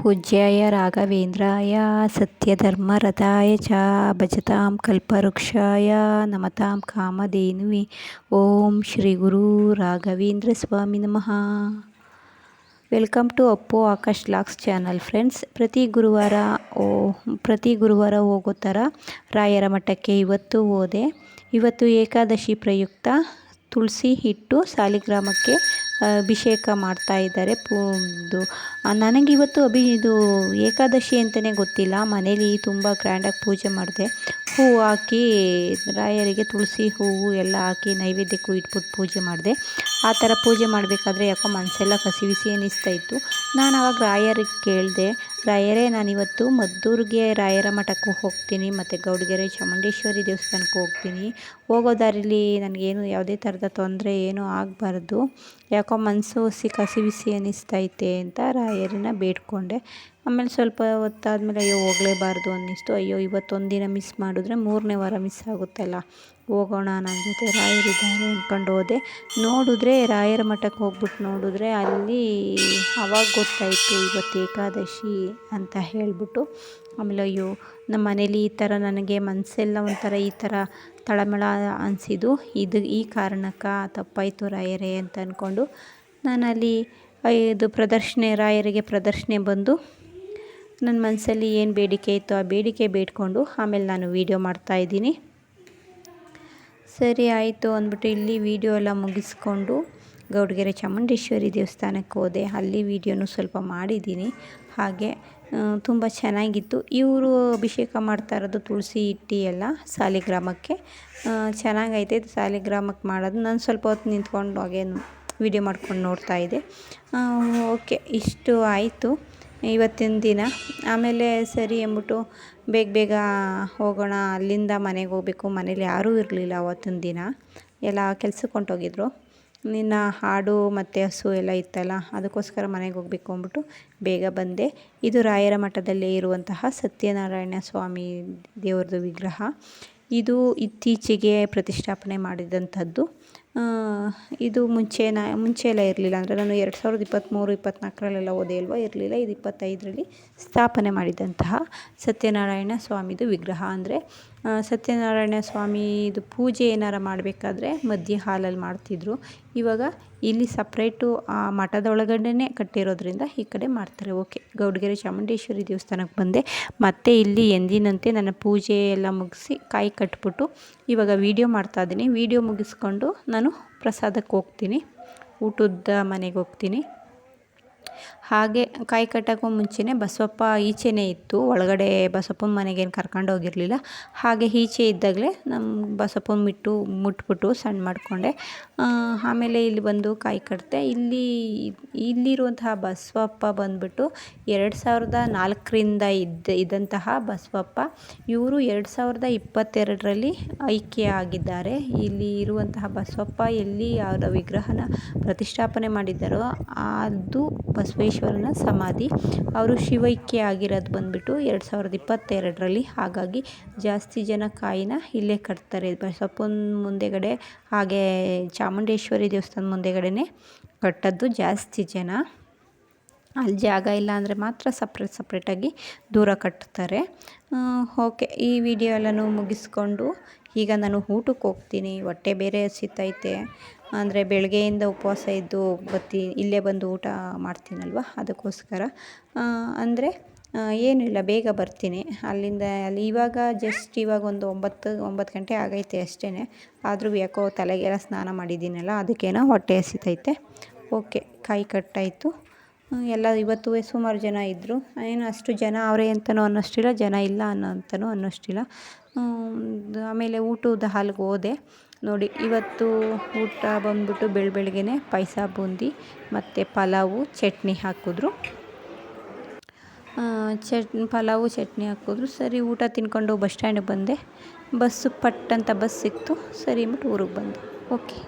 ಪೂಜ್ಯಾಯ ರಾಘವೇಂದ್ರಾಯ ಸತ್ಯಧರ್ಮರತಾಯ ಚ ಭಜತಾಂ ಕಲ್ಪವೃಕ್ಷಾಯ ನಮತಾಂ ಕಾಮಧೇನುವೆ. ಓಂ ಶ್ರೀ ಗುರು ರಾಘವೇಂದ್ರ ಸ್ವಾಮಿ ನಮಃ. Welcome to Appu Akash locks channel friends. ಪ್ರತಿ ಗುರುವಾರ ಹೋಗೋ ಥರ ರಾಯರ ಮಠಕ್ಕೆ ಇವತ್ತು ಹೋದೆ. ಇವತ್ತು ಏಕಾದಶಿ ಪ್ರಯುಕ್ತ ತುಳಸಿ ಇಟ್ಟು ಸಾಲಿಗ್ರಾಮಕ್ಕೆ ಅಭಿಷೇಕ ಮಾಡ್ತಾ ಇದ್ದಾರೆ. ನನಗಿವತ್ತು ಇದು ಏಕಾದಶಿ ಅಂತಲೇ ಗೊತ್ತಿಲ್ಲ. ಮನೇಲಿ ತುಂಬ ಗ್ರ್ಯಾಂಡಾಗಿ ಪೂಜೆ ಮಾಡಿದೆ. ಹೂವು ಹಾಕಿ ರಾಯರಿಗೆ ತುಳಸಿ ಹೂವು ಎಲ್ಲ ಹಾಕಿ ನೈವೇದ್ಯಕ್ಕೂ ಇಟ್ಬಿಟ್ಟು ಪೂಜೆ ಮಾಡಿದೆ. ಆ ಥರ ಪೂಜೆ ಮಾಡಬೇಕಾದ್ರೆ ಯಾಕೋ ಮನಸ್ಸೆಲ್ಲ ಕಸಿವಿಸಿ ಅನ್ನಿಸ್ತಾ ಇತ್ತು. ನಾನು ಆವಾಗ ರಾಯರಿಗೆ ಕೇಳಿದೆ, ರಾಯರೇ ನಾನಿವತ್ತು ಮದ್ದೂರಿಗೆ ರಾಯರ ಮಠಕ್ಕೂ ಹೋಗ್ತೀನಿ ಮತ್ತು ಗೌಡಗೆರೆ ಚಾಮುಂಡೇಶ್ವರಿ ದೇವಸ್ಥಾನಕ್ಕೂ ಹೋಗ್ತೀನಿ. ಹೋಗೋ ದಾರಿಲಿ ನನಗೇನು ಯಾವುದೇ ಥರದ ತೊಂದರೆ ಏನೂ ಆಗಬಾರ್ದು, ಯಾಕೋ ಮನಸ್ಸು ಕಸಿವಿಸಿ ಅನ್ನಿಸ್ತೈತೆ ಅಂತ ರಾಯರನ್ನ ಬೇಡ್ಕೊಂಡೆ. ಆಮೇಲೆ ಸ್ವಲ್ಪ ಹೊತ್ತಾದಮೇಲೆ ಅಯ್ಯೋ ಹೋಗಲೇಬಾರ್ದು ಅನ್ನಿಸ್ತು. ಅಯ್ಯೋ ಇವತ್ತೊಂದು ದಿನ ಮಿಸ್ ಮಾಡಿದ್ರೆ 3ನೇ ವಾರ ಮಿಸ್ ಆಗುತ್ತಲ್ಲ, ಹೋಗೋಣ ನನ್ನ ಜೊತೆ ರಾಯರಿದ್ದಾರೆ ಅಂದ್ಕೊಂಡು ಹೋದೆ. ನೋಡಿದ್ರೆ ರಾಯರ ಮಠಕ್ಕೆ ಹೋಗ್ಬಿಟ್ಟು ನೋಡಿದ್ರೆ ಅಲ್ಲಿ ಆವಾಗ ಗೊತ್ತಾಯಿತು ಇವತ್ತು ಏಕಾದಶಿ ಅಂತ ಹೇಳಿಬಿಟ್ಟು. ಆಮೇಲೆ ಅಯ್ಯೋ ನಮ್ಮ ಮನೇಲಿ ಈ ಥರ ನನಗೆ ಮನಸ್ಸೆಲ್ಲ ಒಂಥರ ಈ ಥರ ತಳಮಳ ಅನಿಸಿದ್ದು ಈ ಕಾರಣಕ್ಕೆ ತಪ್ಪಾಯಿತು ರಾಯರೇ ಅಂತ ಅಂದ್ಕೊಂಡು ನಾನಲ್ಲಿ ರಾಯರಿಗೆ ಪ್ರದರ್ಶನೆ ಬಂದು ನನ್ನ ಮನಸ್ಸಲ್ಲಿ ಏನು ಬೇಡಿಕೆ ಇತ್ತು ಆ ಬೇಡಿಕೆ ಬೇಡ್ಕೊಂಡು ಆಮೇಲೆ ನಾನು ವೀಡಿಯೋ ಮಾಡ್ತಾಯಿದ್ದೀನಿ. ಸರಿ ಆಯಿತು ಅಂದ್ಬಿಟ್ಟು ಇಲ್ಲಿ ವೀಡಿಯೋ ಎಲ್ಲ ಮುಗಿಸ್ಕೊಂಡು ಗೌಡಗೆರೆ ಚಾಮುಂಡೇಶ್ವರಿ ದೇವಸ್ಥಾನಕ್ಕೆ ಹೋದೆ. ಅಲ್ಲಿ ವೀಡಿಯೋನು ಸ್ವಲ್ಪ ಮಾಡಿದ್ದೀನಿ. ಹಾಗೆ ತುಂಬ ಚೆನ್ನಾಗಿತ್ತು. ಇವರು ಅಭಿಷೇಕ ಮಾಡ್ತಾ ಇರೋದು ತುಳಸಿ ಇಟ್ಟು ಎಲ್ಲ ಸಾಲಿಗ್ರಾಮಕ್ಕೆ ಚೆನ್ನಾಗೈತೆ. ಸಾಲಿಗ್ರಾಮಕ್ಕೆ ಮಾಡೋದು ನಾನು ಸ್ವಲ್ಪ ಹೊತ್ತು ನಿಂತ್ಕೊಂಡು ಹಾಗೆ ವೀಡಿಯೋ ಮಾಡ್ಕೊಂಡು ನೋಡ್ತಾಯಿದ್ದೆ. ಓಕೆ, ಇಷ್ಟು ಆಯಿತು ಇವತ್ತಿನ ದಿನ. ಆಮೇಲೆ ಸರಿ ಅಂದ್ಬಿಟ್ಟು ಬೇಗ ಹೋಗೋಣ, ಅಲ್ಲಿಂದ ಮನೆಗೆ ಹೋಗಬೇಕು. ಮನೇಲಿ ಯಾರೂ ಇರಲಿಲ್ಲ ಅವತ್ತಿನ ದಿನ, ಎಲ್ಲ ಕೆಲ್ಸಕ್ಕೆ ಹೊಂಟೋಗಿದ್ರು. ನಿನ್ನ ಹಾಡು ಮತ್ತು ಹಸು ಎಲ್ಲ ಇತ್ತಲ್ಲ, ಅದಕ್ಕೋಸ್ಕರ ಮನೆಗೆ ಹೋಗಬೇಕು ಅಂದ್ಬಿಟ್ಟು ಬೇಗ ಬಂದೆ. ಇದು ರಾಯರ ಮಠದಲ್ಲೇ ಇರುವಂತಹ ಸತ್ಯನಾರಾಯಣ ಸ್ವಾಮಿ ದೇವ್ರದ್ದು ವಿಗ್ರಹ. ಇದು ಇತ್ತೀಚೆಗೆ ಪ್ರತಿಷ್ಠಾಪನೆ ಮಾಡಿದಂಥದ್ದು. ಇದು ಮುಂಚೆ ಎಲ್ಲ ಇರಲಿಲ್ಲ. ಅಂದರೆ ನಾನು 2023-24 ಓದೇ ಅಲ್ವಾ, ಇರಲಿಲ್ಲ. ಇದು 25ರಲ್ಲಿ ಸ್ಥಾಪನೆ ಮಾಡಿದಂತಹ ಸತ್ಯನಾರಾಯಣ ಸ್ವಾಮಿದು ವಿಗ್ರಹ. ಅಂದರೆ ಸತ್ಯನಾರಾಯಣ ಸ್ವಾಮಿದು ಪೂಜೆ ಏನಾರು ಮಾಡಬೇಕಾದ್ರೆ ಮಧ್ಯ ಹಾಲಲ್ಲಿ ಮಾಡ್ತಿದ್ರು. ಇವಾಗ ಇಲ್ಲಿ ಸಪ್ರೇಟು ಆ ಮಠದ ಒಳಗಡೆನೇ ಕಟ್ಟಿರೋದ್ರಿಂದ ಈ ಕಡೆ ಮಾಡ್ತಾರೆ. ಓಕೆ, ಗೌಡಗೆರೆ ಚಾಮುಂಡೇಶ್ವರಿ ದೇವಸ್ಥಾನಕ್ಕೆ ಬಂದೆ. ಮತ್ತು ಇಲ್ಲಿ ಎಂದಿನಂತೆ ನನ್ನ ಪೂಜೆ ಎಲ್ಲ ಮುಗಿಸಿ ಕಾಯಿ ಕಟ್ಬಿಟ್ಟು ಇವಾಗ ವೀಡಿಯೋ ಮಾಡ್ತಾಯಿದ್ದೀನಿ. ವೀಡಿಯೋ ಮುಗಿಸ್ಕೊಂಡು ನಾನು ಪ್ರಸಾದಕ್ಕೆ ಹೋಗ್ತೀನಿ, ಊಟದ ಮನೆಗೆ ಹೋಗ್ತೀನಿ. ಹಾಗೆ ಕಾಯಿ ಕಟ್ಟೋಕ್ಕೂ ಮುಂಚೆನೇ ಬಸವಪ್ಪ ಈಚೆನೇ ಇತ್ತು, ಒಳಗಡೆ ಬಸವಪ್ಪನ ಮನೆಗೇನು ಕರ್ಕೊಂಡು ಹೋಗಿರಲಿಲ್ಲ. ಹಾಗೆ ಈಚೆ ಇದ್ದಾಗಲೇ ನಮ್ಮ ಬಸವಪ್ಪನ ಮುಟ್ಬಿಟ್ಟು ಸಣ್ಣ ಮಾಡಿಕೊಂಡೆ. ಆಮೇಲೆ ಇಲ್ಲಿ ಬಂದು ಕಾಯಿ ಕಟ್ಟಿದೆ. ಇಲ್ಲಿರುವಂತಹ ಬಸವಪ್ಪ ಬಂದುಬಿಟ್ಟು 2004ರಿಂದ ಇದ್ದಂತಹ ಬಸವಪ್ಪ. ಇವರು 2022ರಲ್ಲಿ ಐಕ್ಯ ಆಗಿದ್ದಾರೆ. ಇಲ್ಲಿ ಇರುವಂತಹ ಬಸವಪ್ಪ ಎಲ್ಲಿ ಅವರ ವಿಗ್ರಹನ ಪ್ರತಿಷ್ಠಾಪನೆ ಮಾಡಿದ್ದಾರೋ ಅದು ಬಸವೇಶ್ವರನ ಸಮಾಧಿ. ಅವರು ಶಿವೈಕ್ಯ ಆಗಿರೋದು ಬಂದುಬಿಟ್ಟು 2022ರಲ್ಲಿ. ಹಾಗಾಗಿ ಜಾಸ್ತಿ ಜನ ಕಾಯಿನ ಇಲ್ಲೇ ಕಟ್ತಾರೆ, ಬಸವಪ್ಪನ ಮುಂದೆಗಡೆ. ಹಾಗೆ ಚಾಮುಂಡೇಶ್ವರಿ ದೇವಸ್ಥಾನ ಮುಂದೆಗಡೆನೇ ಕಟ್ಟೋದು ಜಾಸ್ತಿ ಜನ. ಅಲ್ಲಿ ಜಾಗ ಇಲ್ಲ ಅಂದರೆ ಮಾತ್ರ ಸಪ್ರೇಟಾಗಿ ದೂರ ಕಟ್ತಾರೆ. ಓಕೆ, ಈ ವಿಡಿಯೋ ಎಲ್ಲನೂ ಮುಗಿಸ್ಕೊಂಡು ಈಗ ನಾನು ಊಟಕ್ಕೆ ಹೋಗ್ತೀನಿ. ಹೊಟ್ಟೆ ಬೇರೆ ಹಸಿತೈತೆ. ಅಂದರೆ ಬೆಳಗ್ಗೆಯಿಂದ ಉಪವಾಸ ಇದ್ದು ಇಲ್ಲೇ ಬಂದು ಊಟ ಮಾಡ್ತೀನಲ್ವ, ಅದಕ್ಕೋಸ್ಕರ. ಅಂದರೆ ಏನೂ ಇಲ್ಲ, ಬೇಗ ಬರ್ತೀನಿ ಅಲ್ಲಿ ಇವಾಗ ಒಂದು 9 ಗಂಟೆ ಆಗೈತೆ ಅಷ್ಟೇ. ಆದರೂ ಯಾಕೋ ತಲೆಗೆಲ್ಲ ಸ್ನಾನ ಮಾಡಿದ್ದೀನಲ್ಲ, ಅದಕ್ಕೇನೋ ಹೊಟ್ಟೆ ಹಸಿತೈತೆ. ಓಕೆ, ಕಾಯಿ ಕಟ್ಟಾಯಿತು ಎಲ್ಲ. ಇವತ್ತು ಸುಮಾರು ಜನ ಇದ್ದರು. ಏನು ಅಷ್ಟು ಜನ ಅವರೇ ಅಂತಲೂ ಅನ್ನೋಷ್ಟಿಲ್ಲ, ಜನ ಇಲ್ಲ ಅಂತಲೂ ಅನ್ನೋಷ್ಟಿಲ್ಲ. ಆಮೇಲೆ ಊಟದ ಹಾಲ್ಗೆ ಹೋದೆ. ನೋಡಿ, ಇವತ್ತು ಊಟ ಬಂದ್ಬಿಟ್ಟು ಬೆಳಗ್ಗೆನೆ ಪಾಯಸ, ಬೂಂದಿ ಮತ್ತು ಪಲಾವು, ಚಟ್ನಿ ಹಾಕಿದ್ರು. ಪಲಾವು ಚಟ್ನಿ ಹಾಕಿದ್ರು. ಸರಿ, ಊಟ ತಿನ್ಕೊಂಡು ಬಸ್ ಸ್ಟ್ಯಾಂಡಿಗೆ ಬಂದೆ. ಬಸ್ಸು ಪಟ್ಟಂತ ಬಸ್ ಸಿಕ್ತು. ಸರಿ ಅಂದ್ಬಿಟ್ಟು ಊರಿಗೆ ಬಂದೆ. ಓಕೆ.